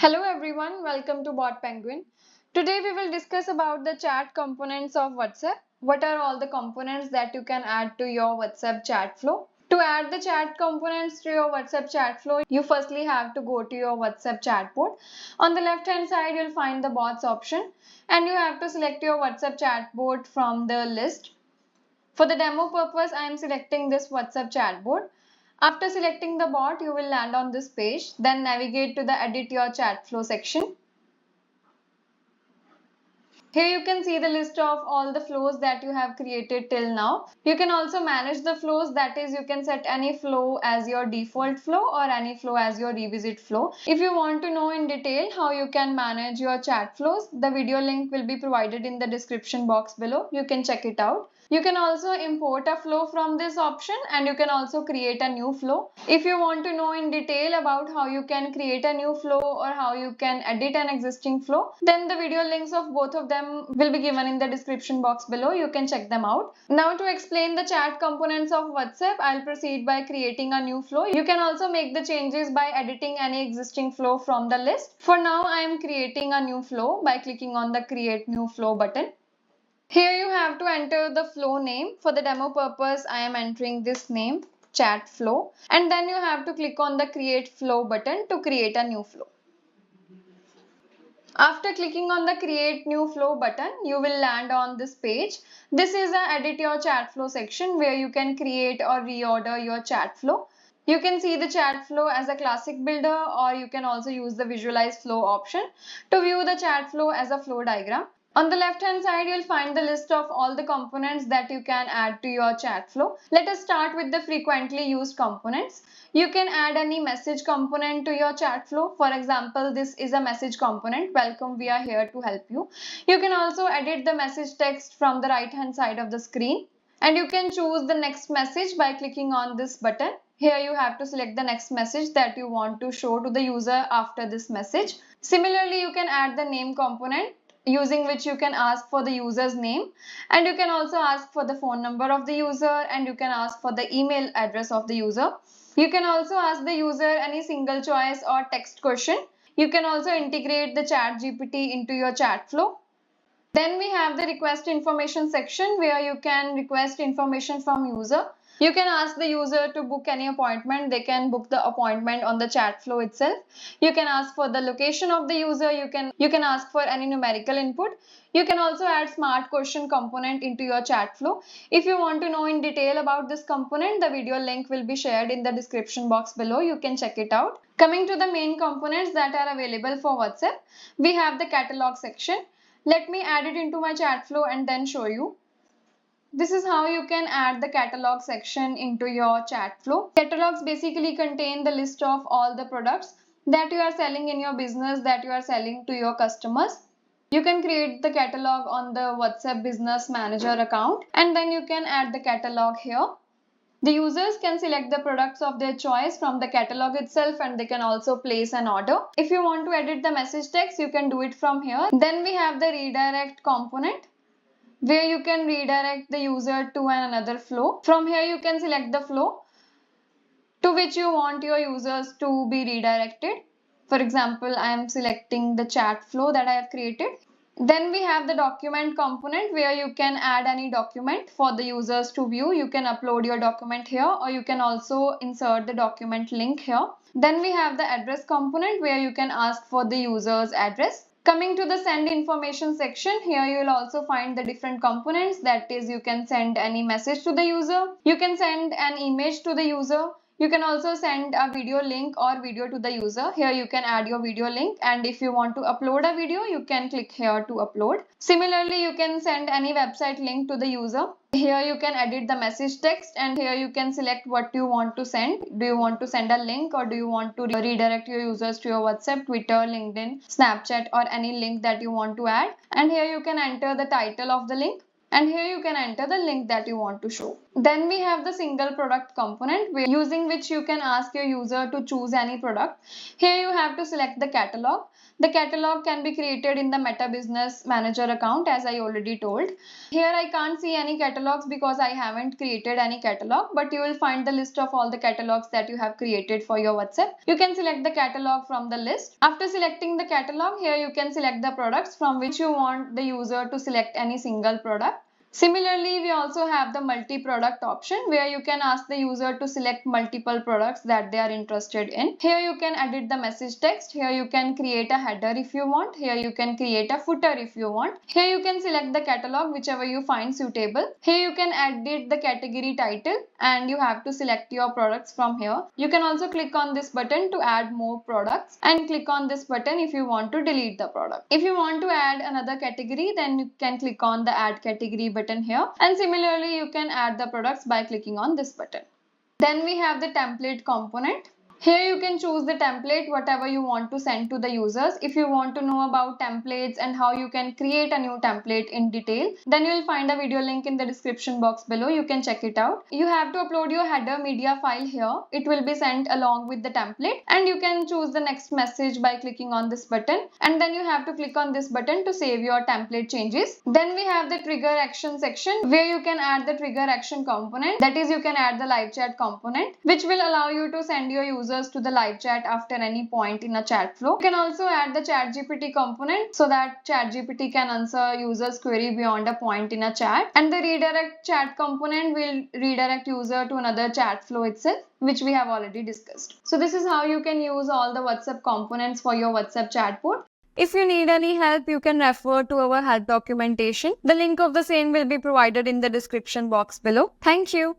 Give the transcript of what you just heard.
Hello everyone, welcome to BotPenguin. Today we will discuss about the chat components of WhatsApp. What are all the components that you can add to your WhatsApp chat flow? To add the chat components to your WhatsApp chat flow, you firstly have to go to your WhatsApp chatbot. On the left hand side, you'll find the bots option and you have to select your WhatsApp chatbot from the list. For the demo purpose, I am selecting this WhatsApp chatbot. After selecting the bot, you will land on this page. Then navigate to the Edit Your Chat Flow section. Here you can see the list of all the flows that you have created till now. You can also manage the flows, that is you can set any flow as your default flow or any flow as your revisit flow. If you want to know in detail how you can manage your chat flows, the video link will be provided in the description box below. You can check it out. You can also import a flow from this option and you can also create a new flow. If you want to know in detail about how you can create a new flow or how you can edit an existing flow, then the video links of both of them will be given in the description box below. You can check them out. Now to explain the chat components of WhatsApp, I'll proceed by creating a new flow. You can also make the changes by editing any existing flow from the list. For now, I am creating a new flow by clicking on the Create New Flow button. Here you have to enter the flow name. For the demo purpose, I am entering this name, chat flow, and then you have to click on the create flow button to create a new flow. After clicking on the create new flow button, you will land on this page. This is the edit your chat flow section where you can create or reorder your chat flow. You can see the chat flow as a classic builder, or you can also use the visualize flow option to view the chat flow as a flow diagram. On the left hand side, you'll find the list of all the components that you can add to your chat flow. Let us start with the frequently used components. You can add any message component to your chat flow. For example, this is a message component. Welcome, we are here to help you. You can also edit the message text from the right hand side of the screen. And you can choose the next message by clicking on this button. Here you have to select the next message that you want to show to the user after this message. Similarly, you can add the name component, using which you can ask for the user's name, and you can also ask for the phone number of the user, and you can ask for the email address of the user. You can also ask the user any single choice or text question. You can also integrate the chat GPT into your chat flow. Then we have the request information section where you can request information from user. You can ask the user to book any appointment. They can book the appointment on the chat flow itself. You can ask for the location of the user. You can ask for any numerical input. You can also add smart question component into your chat flow. If you want to know in detail about this component, the video link will be shared in the description box below. You can check it out. Coming to the main components that are available for WhatsApp, we have the catalog section. Let me add it into my chat flow and then show you. This is how you can add the catalog section into your chat flow. Catalogs basically contain the list of all the products that you are selling in your business, that you are selling to your customers. You can create the catalog on the WhatsApp Business Manager account and then you can add the catalog here. The users can select the products of their choice from the catalog itself and they can also place an order. If you want to edit the message text, you can do it from here. Then we have the redirect component, where you can redirect the user to another flow. From here you can select the flow to which you want your users to be redirected. For example, I am selecting the chat flow that I have created. Then we have the document component where you can add any document for the users to view. You can upload your document here or you can also insert the document link here. Then we have the address component where you can ask for the user's address. Coming to the send information section, here you will also find the different components. That is, you can send any message to the user. You can send an image to the user. You can also send a video link or video to the user. Here you can add your video link, and if you want to upload a video, you can click here to upload. Similarly, you can send any website link to the user. Here you can edit the message text and here you can select what you want to send. Do you want to send a link or do you want to redirect your users to your WhatsApp, Twitter, LinkedIn, Snapchat or any link that you want to add? And here you can enter the title of the link. and here you can enter the link that you want to show. Then we have the single product component, using which you can ask your user to choose any product. Here you have to select the catalog. The catalog can be created in the Meta Business Manager account, as I already told. Here I can't see any catalogs because I haven't created any catalog, but you will find the list of all the catalogs that you have created for your WhatsApp. You can select the catalog from the list. After selecting the catalog, here you can select the products from which you want the user to select any single product. Similarly, we also have the multi-product option where you can ask the user to select multiple products that they are interested in. Here you can edit the message text. Here you can create a header if you want. Here you can create a footer if you want. Here you can select the catalog whichever you find suitable. Here you can edit the category title and you have to select your products from here. You can also click on this button to add more products and click on this button if you want to delete the product. If you want to add another category, then you can click on the add category button here, and similarly you can add the products by clicking on this button. Then we have the template component. Here you can choose the template whatever you want to send to the users. If you want to know about templates and how you can create a new template in detail, then you will find a video link in the description box below. You can check it out. You have to upload your header media file here. It will be sent along with the template, and you can choose the next message by clicking on this button, and then you have to click on this button to save your template changes. Then we have the trigger action section where you can add the trigger action component. That is, you can add the live chat component, which will allow you to send your users to the live chat after any point in a chat flow. You can also add the ChatGPT component so that ChatGPT can answer users' query beyond a point in a chat. And the redirect chat component will redirect user to another chat flow itself, which we have already discussed. So this is how you can use all the WhatsApp components for your WhatsApp chatbot. If you need any help, you can refer to our help documentation. The link of the same will be provided in the description box below. Thank you.